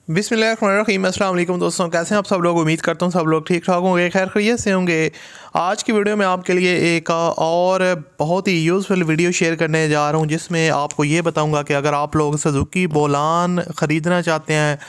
बिस्मिल्लाहिर्रहमानिर्रहीम। अस्सलाम वालेकुम दोस्तों, कैसे हैं आप सब लोग। उम्मीद करता हूँ सब लोग ठीक ठाक होंगे, खैर खैरियत से होंगे। आज की वीडियो में आपके लिए एक और बहुत ही यूज़फुल वीडियो शेयर करने जा रहा हूँ, जिसमें आपको ये बताऊँगा कि अगर आप लोग सुजुकी बोलान ख़रीदना चाहते हैं,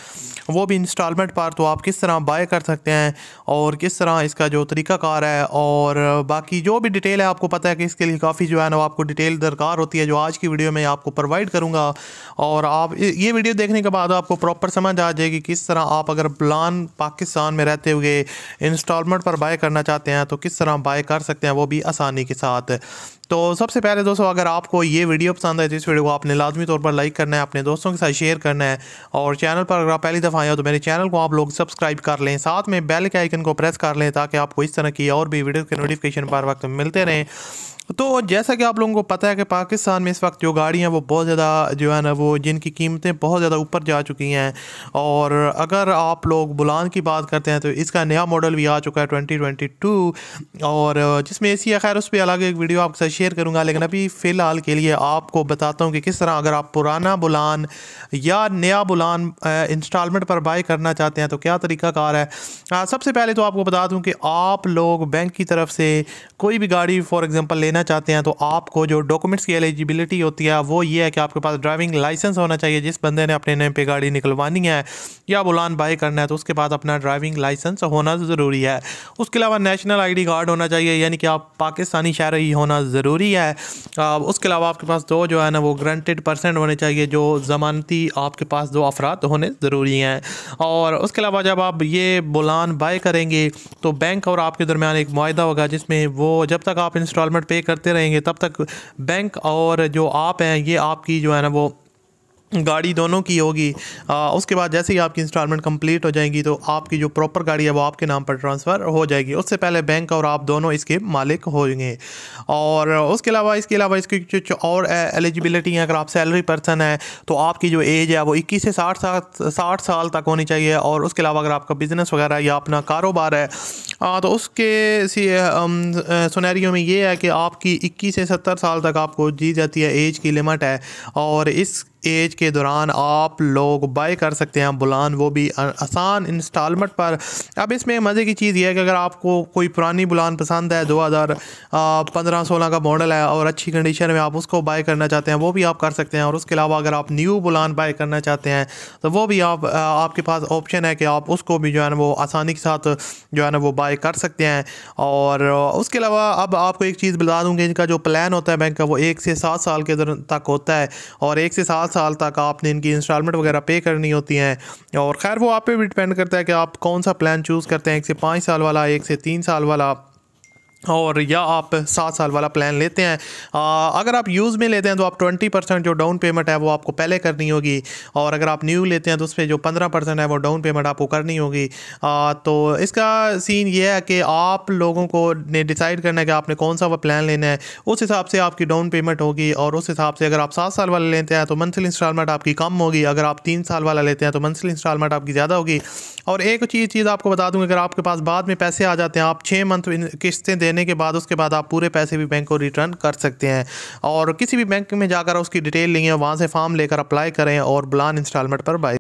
वो भी इंस्टॉलमेंट पर, तो आप किस तरह बाय कर सकते हैं और किस तरह इसका जो तरीक़ाकार है और बाकी जो भी डिटेल है। आपको पता है कि इसके लिए काफ़ी जो है ना आपको डिटेल दरकार होती है, जो आज की वीडियो में आपको प्रोवाइड करूँगा। और आप ये वीडियो देखने के बाद आपको प्रॉपर समझ आ जाएगी किस तरह आप अगर प्लान पाकिस्तान में रहते हुए इंस्टॉलमेंट पर बाय करना चाहते हैं तो किस तरह बाय कर सकते हैं, वो भी आसानी के साथ। तो सबसे पहले दोस्तों, अगर आपको ये वीडियो पसंद है तो इस वीडियो को आपने लाजमी तौर पर लाइक करना है, अपने दोस्तों के साथ शेयर करना है, और चैनल पर अगर आप पहली दफ़ा आए हो तो मेरे चैनल को आप लोग सब्सक्राइब कर लें, साथ में बेल के आइकन को प्रेस कर लें ताकि आपको इस तरह की और भी वीडियो के नोटिफिकेशन पर वक्त मिलते रहें। तो जैसा कि आप लोगों को पता है कि पाकिस्तान में इस वक्त जो गाड़ियाँ वो बहुत ज़्यादा जो है ना वो जिनकी कीमतें बहुत ज़्यादा ऊपर जा चुकी हैं। और अगर आप लोग बुलान की बात करते हैं तो इसका नया मॉडल भी आ चुका है 2022, और जिसमें एसी है। खैर उस पर अलग एक वीडियो आपके साथ शेयर करूँगा, लेकिन अभी फ़िलहाल के लिए आपको बताता हूँ कि किस तरह अगर आप पुराना बुलान या नया बुलान इंस्टॉलमेंट पर बाय करना चाहते हैं तो क्या तरीक़ाकार है। सबसे पहले तो आपको बता दूँ कि आप लोग बैंक की तरफ से कोई भी गाड़ी फॉर एग्ज़ाम्पल लेना चाहते हैं तो आपको जो डॉक्यूमेंट्स की एलिजिबिलिटी होती है वो ये है कि आपके पास ड्राइविंग लाइसेंस होना चाहिए। जिस बंदे ने अपने नेम पे गाड़ी निकलवानी है या बुलान बाय करना है तो उसके बाद अपना ड्राइविंग लाइसेंस होना ज़रूरी है। उसके अलावा नेशनल आईडी कार्ड होना चाहिए, यानी कि आप पाकिस्तानी शहरी होना ज़रूरी है। उसके अलावा आपके पास दो जो है ना वो ग्रंटेड पर्सन होने चाहिए, जो ज़मानती आपके पास दो अफराद होने ज़रूरी हैं। और उसके अलावा जब आप ये बुलान बाय करेंगे तो बैंक और आपके दरमियान एक मुआहदा होगा, जिसमें वो जब तक आप इंस्टॉलमेंट पे करते रहेंगे तब तक बैंक और जो आप हैं ये आपकी जो है ना वो गाड़ी दोनों की होगी। उसके बाद जैसे ही आपकी इंस्टॉलमेंट कंप्लीट हो जाएंगी तो आपकी जो प्रॉपर गाड़ी है वो आपके नाम पर ट्रांसफ़र हो जाएगी। उससे पहले बैंक और आप दोनों इसके मालिक होंगे। और उसके अलावा इसकी जो और एलिजिबिलिटी है, अगर आप सैलरी पर्सन है तो आपकी जो एज है वो 21 से 60 साल तक होनी चाहिए। और उसके अलावा अगर आपका बिज़नेस वगैरह या अपना कारोबार है तो उसके सिनेरियो में ये है कि आपकी 21 से 70 साल तक आपको दी जाती है, एज की लिमिट है। और इस एज के दौरान आप लोग बाय कर सकते हैं बुलान, वो भी आसान इंस्टॉलमेंट पर। अब इसमें मज़े की चीज़ ये है कि अगर आपको कोई पुरानी बुलान पसंद है, 2015-16 का मॉडल है और अच्छी कंडीशन में आप उसको बाय करना चाहते हैं, वो भी आप कर सकते हैं। और उसके अलावा अगर आप न्यू बुलान बाय करना चाहते हैं तो वो भी आपके पास ऑप्शन है कि आप उसको भी जो है ना वो आसानी के साथ जो है ना वो बाय कर सकते हैं। और उसके अलावा अब आपको एक चीज़ बता दूँगी, इनका जो प्लान होता है बैंक का वो 1 से 7 साल के तक होता है, और 1 से 7 साल तक आपने इनकी इंस्टॉलमेंट वगैरह पे करनी होती हैं। और खैर वो आप पे भी डिपेंड करता है कि आप कौन सा प्लान चूज़ करते हैं, 1 से 5 साल वाला, 1 से 3 साल वाला, और या आप 7 साल वाला प्लान लेते हैं। अगर आप यूज़ में लेते हैं तो आप 20% जो डाउन पेमेंट है वो आपको पहले करनी होगी। और अगर आप न्यू लेते हैं तो उस पर जो 15% है वो डाउन पेमेंट आपको करनी होगी। तो इसका सीन ये है कि आप लोगों को ने डिसाइड करना है कि आपने कौन सा वो प्लान लेना है, उस हिसाब से आपकी डाउन पेमेंट होगी। और उस हिसाब से अगर आप 7 साल वाला लेते हैं तो मंथली इंस्टॉलमेंट आपकी कम होगी, अगर आप 3 साल वाला लेते हैं तो मंथली इंस्टॉलमेंट आपकी ज़्यादा होगी। और एक चीज़ आपको बता दूँ, अगर आपके पास बाद में पैसे आ जाते हैं, आप 6 मंथ किस्तें देने के बाद उसके बाद आप पूरे पैसे भी बैंक को रिटर्न कर सकते हैं। और किसी भी बैंक में जाकर उसकी डिटेल लेंगे, वहाँ से फॉर्म लेकर अप्लाई करें और बुलान इंस्टॉलमेंट पर बाय